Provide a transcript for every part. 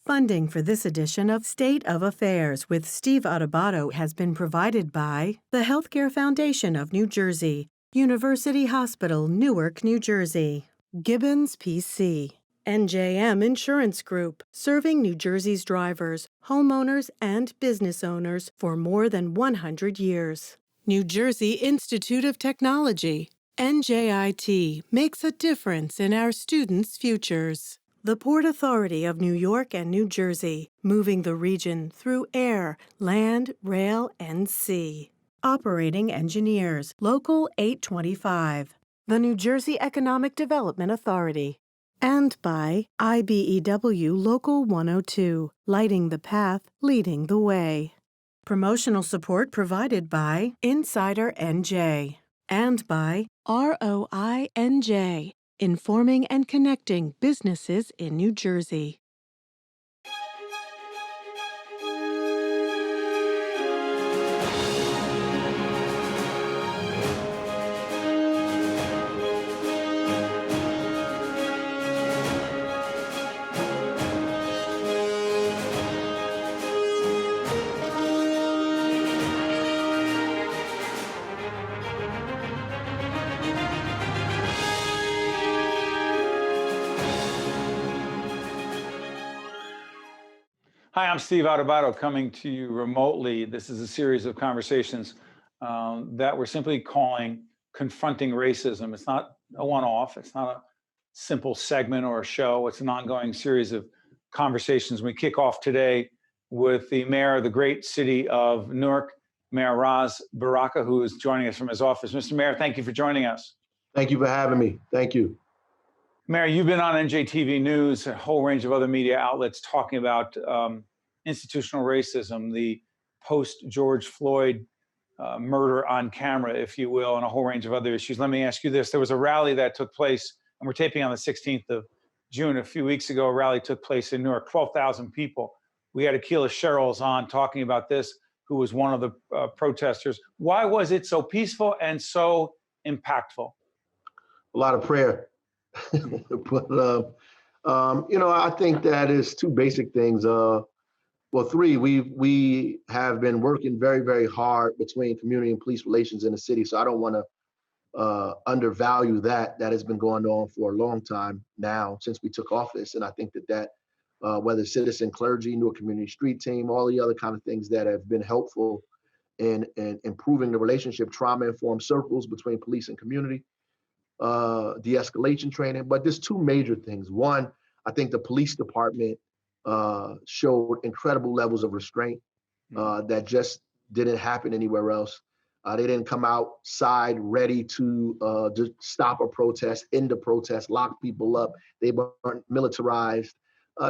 Funding for this edition of State of Affairs with Steve Adubato has been provided by the Healthcare Foundation of New Jersey, University Hospital, Newark, New Jersey, Gibbons PC, NJM Insurance Group, serving New Jersey's drivers, homeowners, and business owners for more than 100 years. New Jersey Institute of Technology, NJIT, makes a difference in our students' futures. The Port Authority of New York and New Jersey, moving the region through air, land, rail, and sea. Operating engineers, Local 825. The New Jersey Economic Development Authority. And by IBEW Local 102, lighting the path, leading the way. Promotional support provided by Insider NJ. And by ROINJ. Informing and connecting businesses in New Jersey. Hi, I'm Steve Adubato coming to you remotely. This is a series of conversations that we're simply calling Confronting Racism. It's not a one-off. It's not a simple segment or a show. It's an ongoing series of conversations. We kick off today with the mayor of the great city of Newark, Mayor Ras Baraka, who is joining us from his office. Mr. Mayor, thank you for joining us. Thank you for having me. Thank you. Mayor, you've been on NJTV News, a whole range of other media outlets talking about institutional racism, the post-George Floyd murder on camera, if you will, and a whole range of other issues. Let me ask you this. There was a rally that took place, and we're taping on the 16th of June. A few weeks ago, a rally took place in Newark, 12,000 people. We had Akila Sherrills on talking about this, who was one of the protesters. Why was it so peaceful and so impactful? A lot of prayer. But, I think that is two basic things. Well, three, we have been working very, very hard between community and police relations in the city. So I don't want to undervalue that. That has been going on for a long time now since we took office. And I think that whether citizen clergy, Newark Community Street Team, all the other kind of things that have been helpful in improving the relationship, trauma-informed circles between police and community, de-escalation training. But there's two major things. One, I think the police department showed incredible levels of restraint that just didn't happen anywhere else. They didn't come outside ready to stop a protest, end a protest, lock people up. They weren't militarized.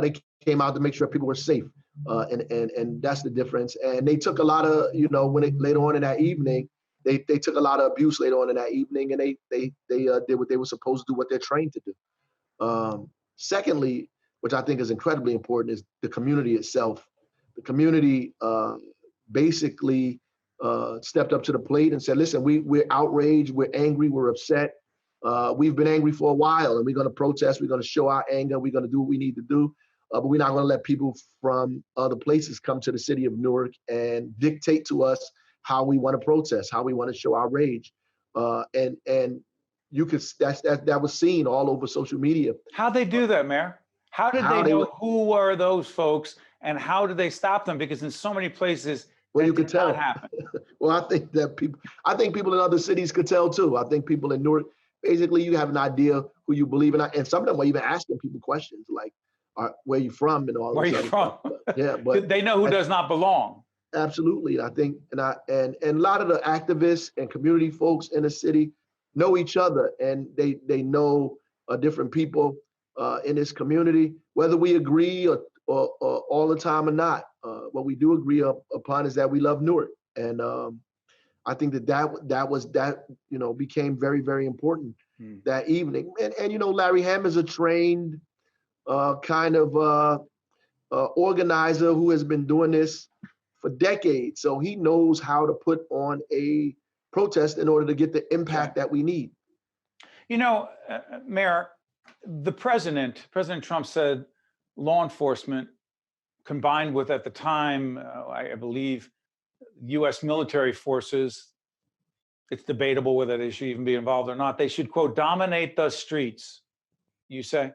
They came out to make sure people were safe, and that's the difference. And they took a lot of, later on in that evening, they took a lot of abuse later on in that evening, and they did what they were supposed to do, what they're trained to do. Secondly, which I think is incredibly important, is the community itself. The community basically stepped up to the plate and said, listen, we're outraged, we're angry, we're upset. We've been angry for a while, and we're going to protest, we're going to show our anger, we're going to do what we need to do. But we're not going to let people from other places come to the city of Newark and dictate to us how we want to protest, how we want to show our rage. And you could, that was seen all over social media. How'd they do that, Mayor? How did they know who were those folks, and how did they stop them? Because in so many places, well, you could tell. Happen. Well, I think people in other cities could tell too. I think people in Newark, basically, you have an idea who you believe in, and some of them are even asking people questions like, "Where you from?" and all. Where you from? Yeah, but they know who does not belong. Absolutely, I think, and a lot of the activists and community folks in the city know each other, and they know different people in this community, whether we agree or all the time or not. What we do agree upon is that we love Newark, and I think that became very, very important that evening. And Larry Hamm is a trained kind of organizer who has been doing this for decades, so he knows how to put on a protest in order to get the impact that we need. Mayor, President Trump said law enforcement combined with, at the time, I believe, U.S. military forces. It's debatable whether they should even be involved or not. They should, quote, dominate the streets, you say?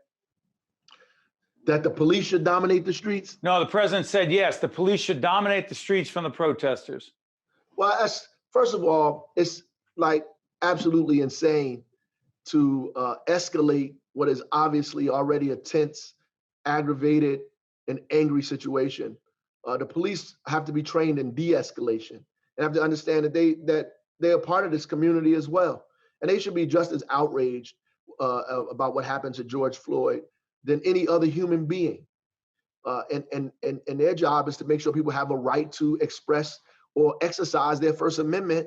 That the police should dominate the streets? No, the president said, yes, the police should dominate the streets from the protesters. Well, first of all, it's like absolutely insane to escalate what is obviously already a tense, aggravated, and angry situation. The police have to be trained in de-escalation and have to understand that they are part of this community as well, and they should be just as outraged about what happened to George Floyd than any other human being. And their job is to make sure people have a right to express or exercise their First Amendment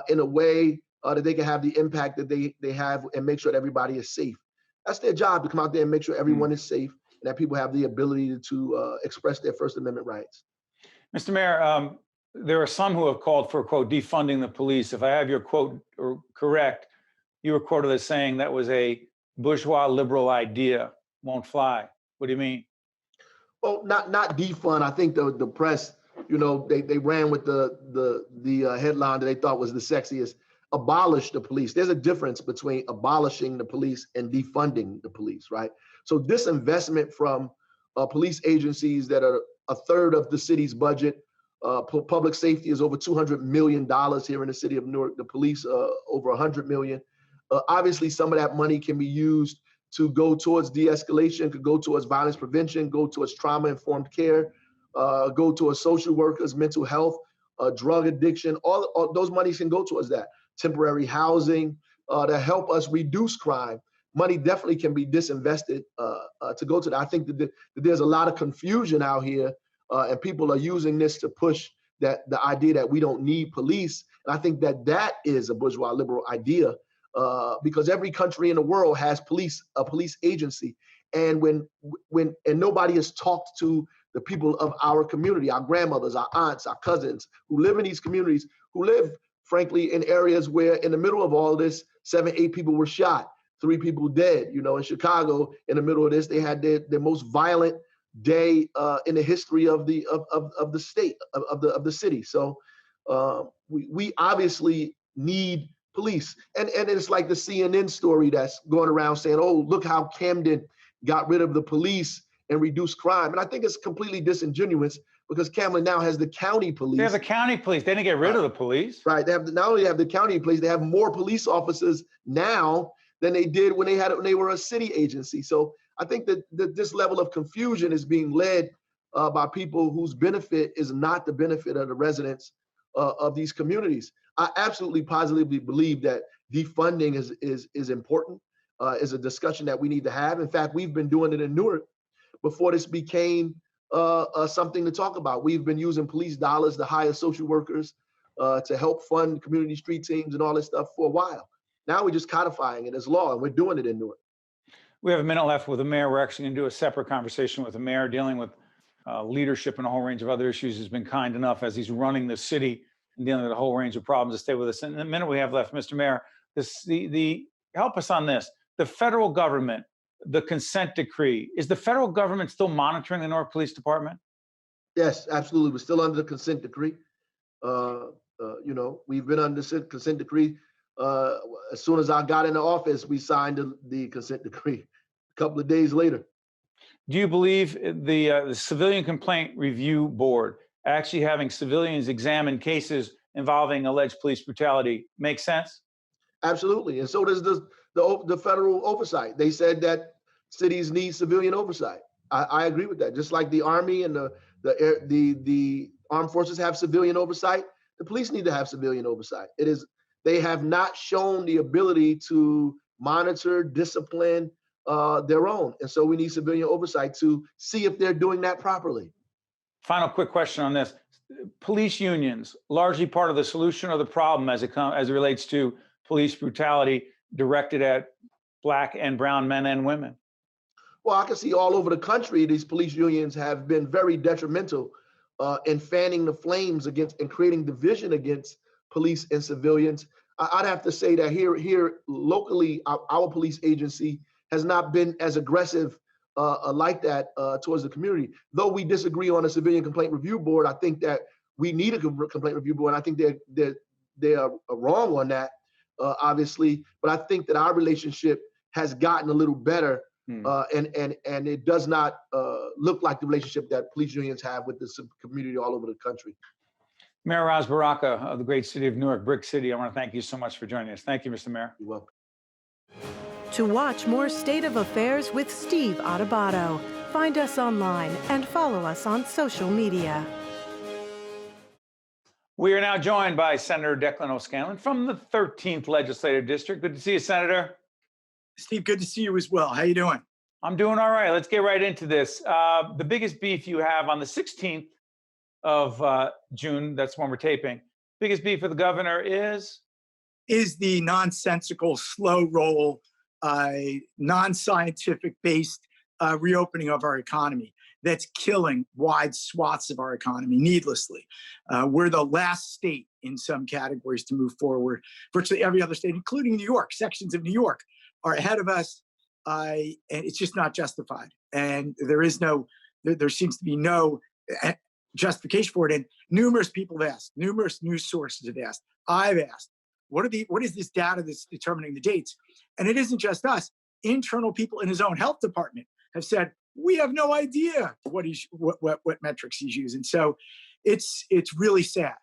in a way that they can have the impact that they have and make sure that everybody is safe. That's their job, to come out there and make sure everyone is safe and that people have the ability to express their First Amendment rights. Mr. Mayor, there are some who have called for, quote, defunding the police. If I have your quote correct, you were quoted as saying that was a bourgeois liberal idea, won't fly. What do you mean? Well, not defund. I think the press, they ran with the headline that they thought was the sexiest: abolish the police. There's a difference between abolishing the police and defunding the police, right? So disinvestment from police agencies that are a third of the city's budget. Public safety is over $200 million here in the city of Newark. The police over $100 million. Obviously, some of that money can be used to go towards de-escalation, could go towards violence prevention, go towards trauma-informed care, go towards social workers, mental health, drug addiction. All those monies can go towards that. Temporary housing to help us reduce crime. Money definitely can be disinvested to go to that. I think that there's a lot of confusion out here, and people are using this to push the idea that we don't need police. And I think that is a bourgeois liberal idea, because every country in the world has a police agency. And when nobody has talked to the people of our community, our grandmothers, our aunts, our cousins who live in these communities, who live, frankly, in areas where in the middle of all this, 7, 8 people were shot, 3 people dead. In Chicago, in the middle of this, they had their most violent day in the history of the state, of the city. So we obviously need police. And it's like the CNN story that's going around saying, oh, look how Camden got rid of the police and reduced crime. And I think it's completely disingenuous, because Camden now has the county police. They have the county police. They didn't get rid of the police. Right. They have not only have the county police, they have more police officers now than they did when they were a city agency. So I think that this level of confusion is being led by people whose benefit is not the benefit of the residents of these communities. I absolutely positively believe that defunding is important, is a discussion that we need to have. In fact, we've been doing it in Newark before this became something to talk about. We've been using police dollars to hire social workers to help fund community street teams and all this stuff for a while. Now we're just codifying it as law, and we're doing it in Newark. We have a minute left with the mayor. We're actually going to do a separate conversation with the mayor dealing with leadership and a whole range of other issues. He's been kind enough, as he's running the city and dealing with a whole range of problems, to stay with us. In the minute we have left, Mr. Mayor, help us on this. The federal government, the consent decree, is the federal government still monitoring the Newark Police Department? Yes, absolutely. We're still under the consent decree. We've been under the consent decree. As soon as I got into office, we signed the consent decree a couple of days later. Do you believe the Civilian Complaint Review Board actually having civilians examine cases involving alleged police brutality makes sense? Absolutely. And so does the federal oversight. They said that cities need civilian oversight. I agree with that. Just like the Army and the armed forces have civilian oversight, the police need to have civilian oversight. They have not shown the ability to monitor, discipline their own. And so we need civilian oversight to see if they're doing that properly. Final quick question on this. Police unions, largely part of the solution or the problem as it relates to police brutality directed at Black and brown men and women? Well, I can see all over the country, these police unions have been very detrimental in fanning the flames against and creating division against police and civilians. I'd have to say that here locally, our police agency has not been as aggressive like that towards the community. Though we disagree on a civilian complaint review board, I think that we need a complaint review board. And I think they are wrong on that, obviously. But I think that our relationship has gotten a little better, and it does not look like the relationship that police unions have with the community all over the country. Mayor Ras Baraka of the great city of Newark, Brick City, I want to thank you so much for joining us. Thank you, Mr. Mayor. You're welcome. To watch more State of Affairs with Steve Adubato, find us online and follow us on social media. We are now joined by Senator Declan O'Scanlon from the 13th Legislative District. Good to see you, Senator. Steve, good to see you as well. How you doing? I'm doing all right. Let's get right into this. The biggest beef you have on the 16th of June, that's when we're taping, biggest beef for the governor is the nonsensical, slow roll, non-scientific based reopening of our economy that's killing wide swaths of our economy needlessly. We're the last state in some categories to move forward. Virtually every other state, including New York, sections of New York are ahead of us, and it's just not justified. And there seems to be no justification for it. And numerous people have asked, numerous news sources have asked, I've asked, what is this data that's determining the dates? And it isn't just us. Internal people in his own health department have said, we have no idea what metrics he's using. So it's really sad.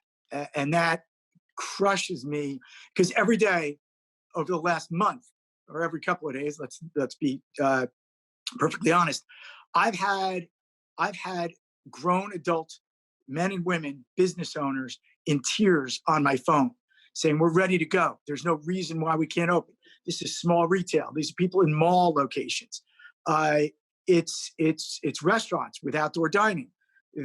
And that crushes me because every day over the last month or every couple of days, let's be perfectly honest, I've had grown adult men and women, business owners in tears on my phone saying, we're ready to go. There's no reason why we can't open. This is small retail. These are people in mall locations. It's restaurants with outdoor dining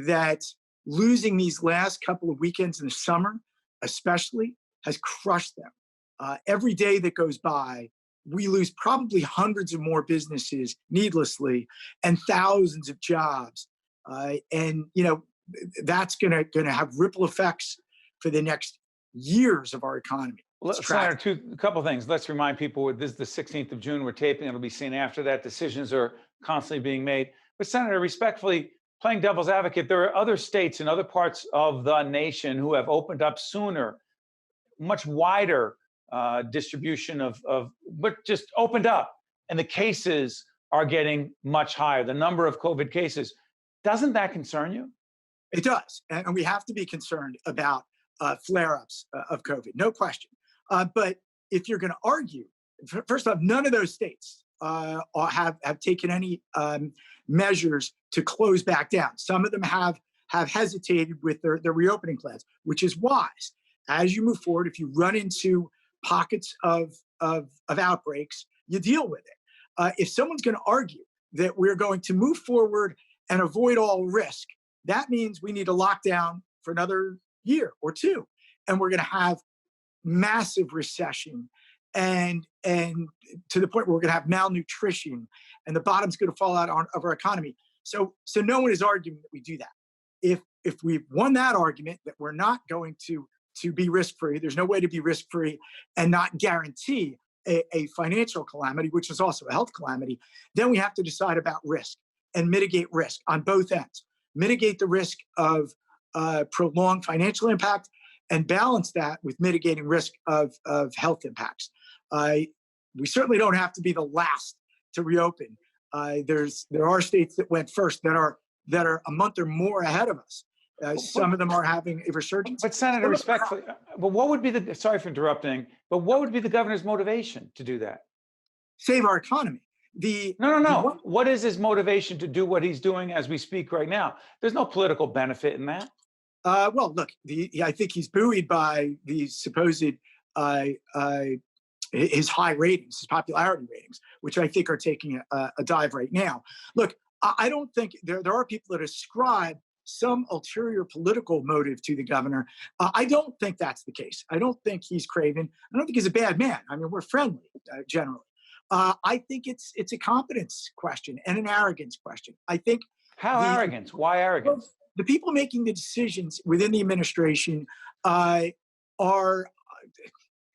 that losing these last couple of weekends in the summer, especially, has crushed them. Every day that goes by, we lose probably hundreds of more businesses needlessly and thousands of jobs. And that's going to have ripple effects for the next years of our economy. Senator, a couple of things. Let's remind people, this is the 16th of June. We're taping. It'll be seen after that. Decisions are constantly being made. But Senator, respectfully, playing devil's advocate, there are other states and other parts of the nation who have opened up sooner, much wider distribution but just opened up. And the cases are getting much higher, the number of COVID cases. Doesn't that concern you? It does. And we have to be concerned about flare-ups of COVID, no question. But if you're going to argue, first off, none of those states have taken any measures to close back down. Some of them have hesitated with their reopening plans, which is wise. As you move forward, if you run into pockets of outbreaks, you deal with it. If someone's going to argue that we're going to move forward and avoid all risk, that means we need to lock down for another year or two, and we're going to have massive recession and to the point where we're going to have malnutrition and the bottom's going to fall out of our economy. So no one is arguing that we do that. If we've won that argument that we're not going to be risk-free, there's no way to be risk-free and not guarantee a financial calamity, which is also a health calamity, then we have to decide about risk and mitigate risk on both ends. Mitigate the risk of prolonged financial impact and balance that with mitigating risk of health impacts. We certainly don't have to be the last to reopen. There are states that went first that are a month or more ahead of us. Some of them are having a resurgence. But Senator, respectfully, but what would be sorry for interrupting, but what would be the governor's motivation to do that? Save our economy. No. What is his motivation to do what he's doing as we speak right now? There's no political benefit in that. Well, look, I think he's buoyed by the supposed his high ratings, his popularity ratings, which I think are taking a dive right now. Look, I don't think there are people that ascribe some ulterior political motive to the governor. I don't think that's the case. I don't think he's craven. I don't think he's a bad man. I mean, we're friendly generally. I think it's a competence question and an arrogance question. I think. How arrogance? Why arrogance? Well, the people making the decisions within the administration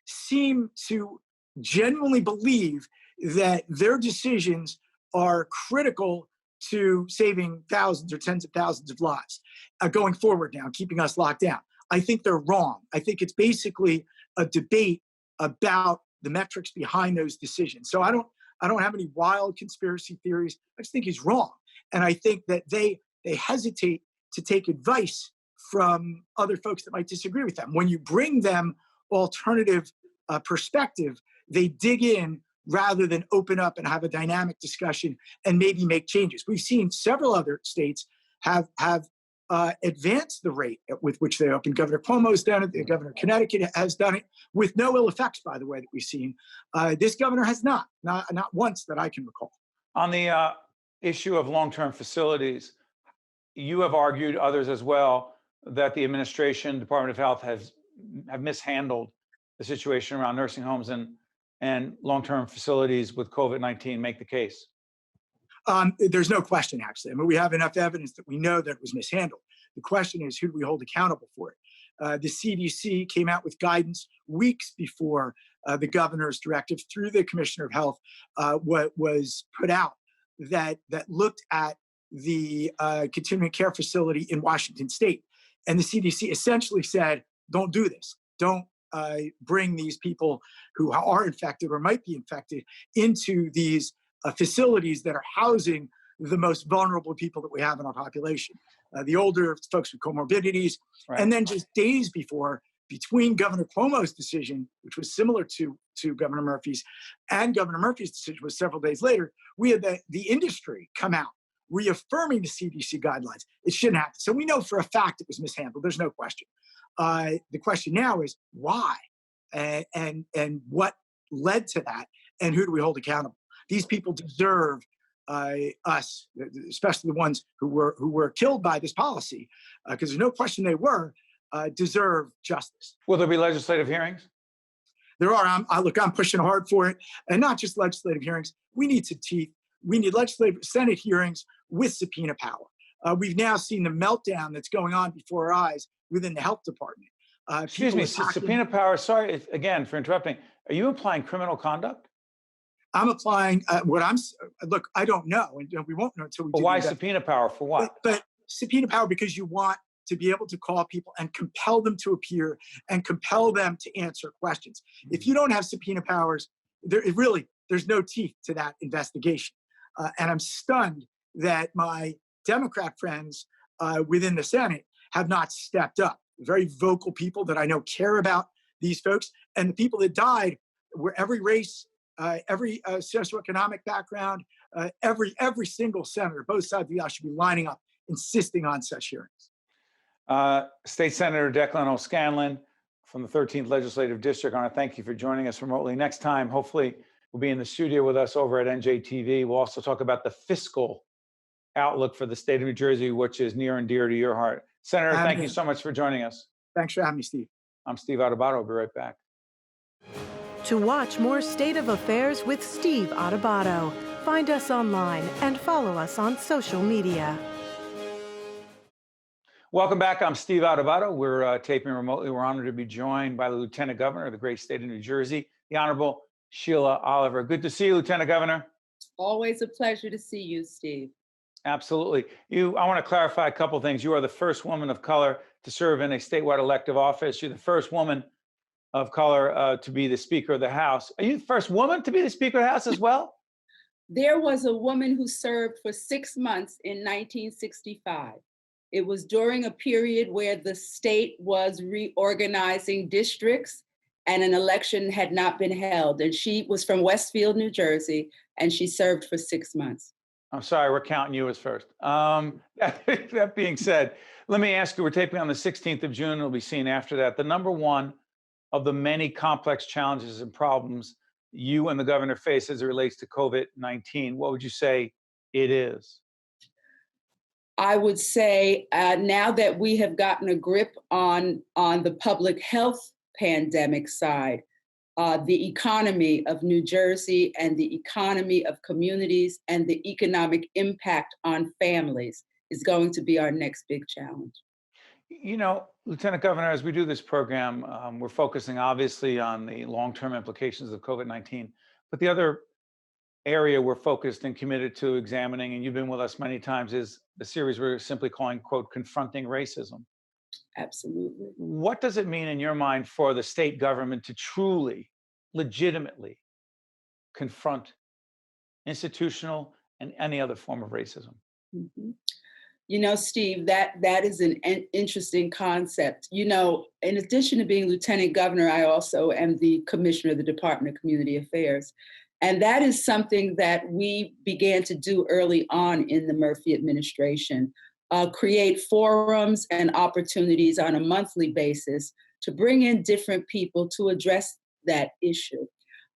seem to genuinely believe that their decisions are critical to saving thousands or tens of thousands of lives going forward now, keeping us locked down. I think they're wrong. I think it's basically a debate about the metrics behind those decisions. So I don't have any wild conspiracy theories. I just think he's wrong. And I think that they hesitate to take advice from other folks that might disagree with them. When you bring them alternative perspective, they dig in rather than open up and have a dynamic discussion and maybe make changes. We've seen several other states have advanced the rate with which they open. Governor Cuomo's done it. The governor of Connecticut has done it with no ill effects, by the way, that we've seen. This governor has not once that I can recall. On the issue of long-term facilities, you have argued, others as well, that the administration, Department of Health, have mishandled the situation around nursing homes and long-term facilities with COVID-19. Make the case. There's no question, actually. I mean, we have enough evidence that we know that it was mishandled. The question is, who do we hold accountable for it? The CDC came out with guidance weeks before the governor's directive through the Commissioner of Health was put out that looked at the continuing care facility in Washington State. And the CDC essentially said, don't do this. Don't bring these people who are infected or might be infected into these facilities that are housing the most vulnerable people that we have in our population, the older folks with comorbidities. Right. And then just days before, between Governor Cuomo's decision, which was similar to Governor Murphy's, and Governor Murphy's decision was several days later, we had the industry come out reaffirming the CDC guidelines. It shouldn't happen. So we know for a fact it was mishandled. There's no question. The question now is why and what led to that, and who do we hold accountable? These people deserve us, especially the ones who were killed by this policy, because there's no question they were, deserve justice. Will there be legislative hearings? There are. I'm pushing hard for it, and not just legislative hearings. We need some teeth. We need legislative Senate hearings with subpoena power. We've now seen the meltdown that's going on before our eyes within the health department. Excuse me, subpoena power. Sorry again for interrupting. Are you implying criminal conduct? I'm applying look, I don't know, and we won't know until we do. Why subpoena power? For what? But subpoena power because you want to be able to call people and compel them to appear and compel them to answer questions. If you don't have subpoena powers, there's no teeth to that investigation. And I'm stunned that my Democrat friends within the Senate have not stepped up. Very vocal people that I know care about these folks, and the people that died were every race, every socioeconomic background, every single senator, both sides of the aisle should be lining up, insisting on such hearings. State Senator Declan O'Scanlon from the 13th Legislative District, I want to thank you for joining us remotely. Next time, hopefully, will be in the studio with us over at NJTV. We'll also talk about the fiscal outlook for the state of New Jersey, which is near and dear to your heart. Senator, thank you so much for joining us. Thanks for having me, Steve. I'm Steve Adubato. I'll be right back. To watch more State of Affairs with Steve Adubato, find us online and follow us on social media. Welcome back. I'm Steve Adubato. We're taping remotely. We're honored to be joined by the Lieutenant Governor of the great state of New Jersey, the Honorable Sheila Oliver. Good to see you, Lieutenant Governor. Always a pleasure to see you, Steve. Absolutely. I want to clarify a couple of things. You are the first woman of color to serve in a statewide elective office. You're the first woman of color to be the Speaker of the House. Are you the first woman to be the Speaker of the House as well? There was a woman who served for 6 months in 1965. It was during a period where the state was reorganizing districts and an election had not been held. And she was from Westfield, New Jersey, and she served for 6 months. I'm sorry, we're counting you as first. That being said, let me ask you, we're taping on the 16th of June, it'll be seen after that. The number one of the many complex challenges and problems you and the governor face as it relates to COVID-19, what would you say it is? I would say now that we have gotten a grip on the public health pandemic side, the economy of New Jersey and the economy of communities and the economic impact on families is going to be our next big challenge. You know, Lieutenant Governor, as we do this program, we're focusing obviously on the long-term implications of COVID-19, but the other area we're focused and committed to examining, and you've been with us many times, is the series we're simply calling, quote, Confronting Racism. Absolutely. What does it mean in your mind for the state government to truly, legitimately confront institutional and any other form of racism? Mm-hmm. You know, Steve, that is an interesting concept. You know, in addition to being lieutenant governor, I also am the commissioner of the Department of Community Affairs. And that is something that we began to do early on in the Murphy administration, create forums and opportunities on a monthly basis to bring in different people to address that issue.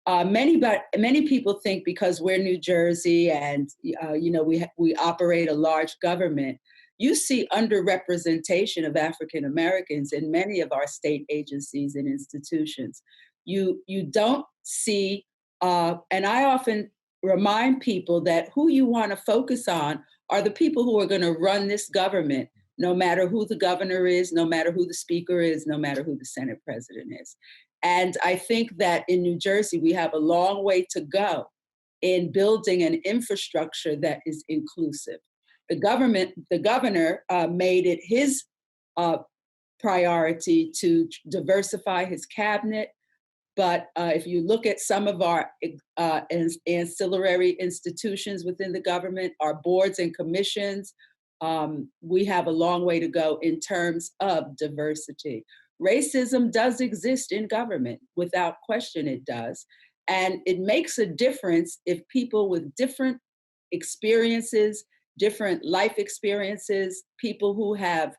Many people think because we're New Jersey and you know we operate a large government, you see underrepresentation of African Americans in many of our state agencies and institutions. You don't see, and I often remind people that who you want to focus on are the people who are going to run this government, no matter who the governor is, no matter who the speaker is, no matter who the Senate president is. And I think that in New Jersey, we have a long way to go in building an infrastructure that is inclusive. The governor made it his priority to diversify his cabinet. But if you look at some of our ancillary institutions within the government, our boards and commissions, we have a long way to go in terms of diversity. Racism does exist in government, without question it does. And it makes a difference if people with different experiences, different life experiences, people who have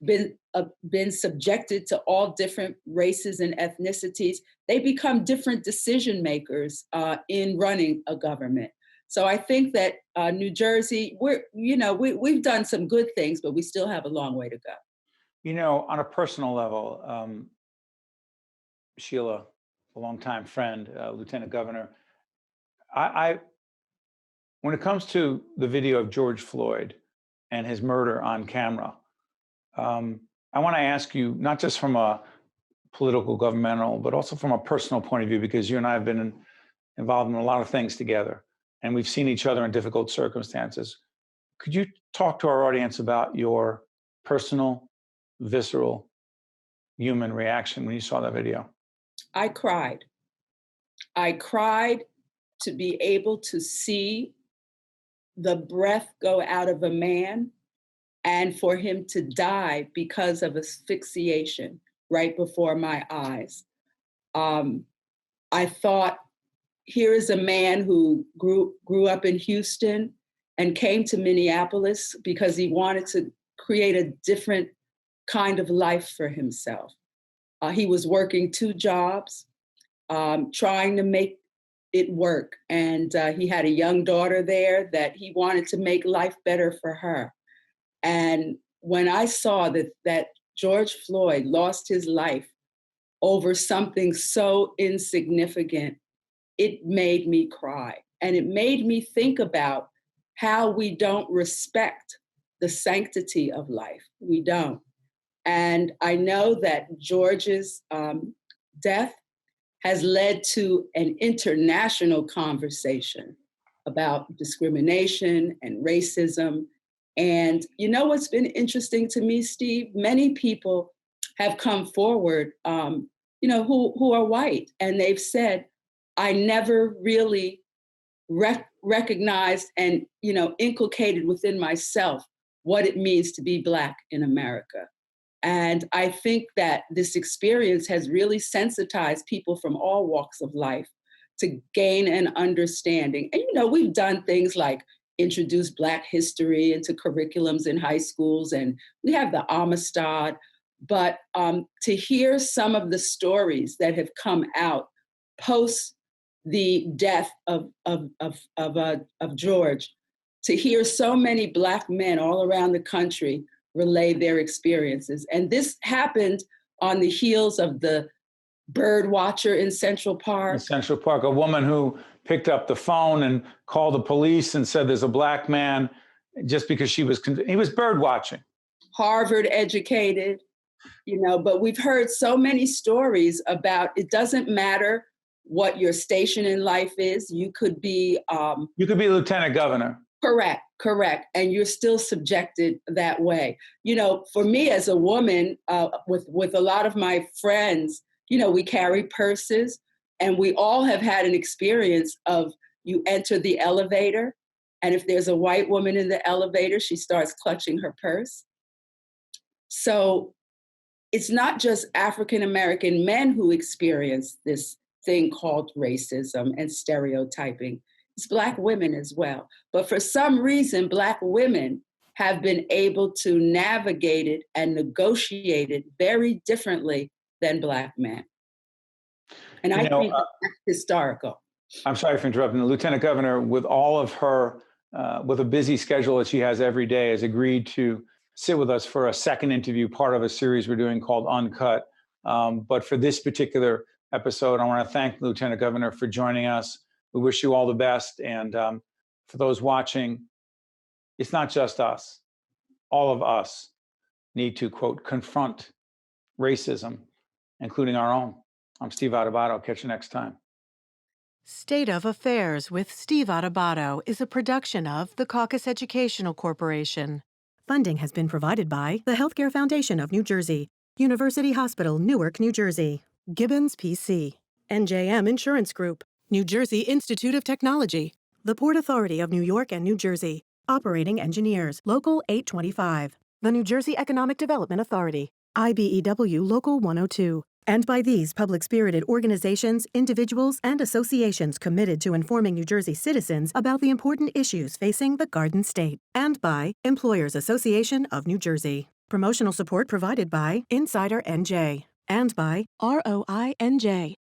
been subjected to all different races and ethnicities, they become different decision makers in running a government. So I think that New Jersey, we've done some good things, but we still have a long way to go. You know, on a personal level, Sheila, a longtime friend, Lieutenant Governor, when it comes to the video of George Floyd and his murder on camera, I want to ask you, not just from a political, governmental, but also from a personal point of view, because you and I have been involved in a lot of things together, and we've seen each other in difficult circumstances. Could you talk to our audience about your personal, visceral, human reaction when you saw that video? I cried. I cried to be able to see the breath go out of a man and for him to die because of asphyxiation right before my eyes. I thought, here is a man who grew up in Houston and came to Minneapolis because he wanted to create a different kind of life for himself. He was working 2 jobs, trying to make it work. And he had a young daughter there that he wanted to make life better for her. And when I saw that George Floyd lost his life over something so insignificant, it made me cry. And it made me think about how we don't respect the sanctity of life. We don't. And I know that George's death has led to an international conversation about discrimination and racism. And you know what's been interesting to me, Steve? Many people have come forward, who are white, and they've said, I never really recognized and inculcated within myself what it means to be Black in America. And I think that this experience has really sensitized people from all walks of life to gain an understanding. And we've done things like introduce Black history into curriculums in high schools, and we have the Amistad. But to hear some of the stories that have come out post the death of George, to hear so many Black men all around the country relay their experiences. And this happened on the heels of the bird watcher in Central Park. In Central Park, a woman who picked up the phone and called the police and said there's a Black man just because he was bird watching. Harvard educated, but we've heard so many stories about it doesn't matter what your station in life is. You could be lieutenant governor. Correct. And you're still subjected that way. For me as a woman, with a lot of my friends, we carry purses, and we all have had an experience of you enter the elevator, and if there's a white woman in the elevator, she starts clutching her purse. So it's not just African-American men who experience this thing called racism and stereotyping. It's Black women as well. But for some reason, Black women have been able to navigate it and negotiate it very differently than Black men. And I think that's historical. I'm sorry for interrupting. The Lieutenant Governor, with all of her, with a busy schedule that she has every day, has agreed to sit with us for a second interview, part of a series we're doing called Uncut. But for this particular episode, I want to thank the Lieutenant Governor for joining us. We wish you all the best. And for those watching, it's not just us. All of us need to, quote, confront racism, including our own. I'm Steve Adubato. Catch you next time. State of Affairs with Steve Adubato is a production of the Caucus Educational Corporation. Funding has been provided by the Healthcare Foundation of New Jersey, University Hospital, Newark, New Jersey, Gibbons PC, NJM Insurance Group, New Jersey Institute of Technology, the Port Authority of New York and New Jersey, Operating Engineers, Local 825, the New Jersey Economic Development Authority, IBEW Local 102, and by these public-spirited organizations, individuals, and associations committed to informing New Jersey citizens about the important issues facing the Garden State, and by Employers Association of New Jersey. Promotional support provided by Insider NJ, and by ROI NJ.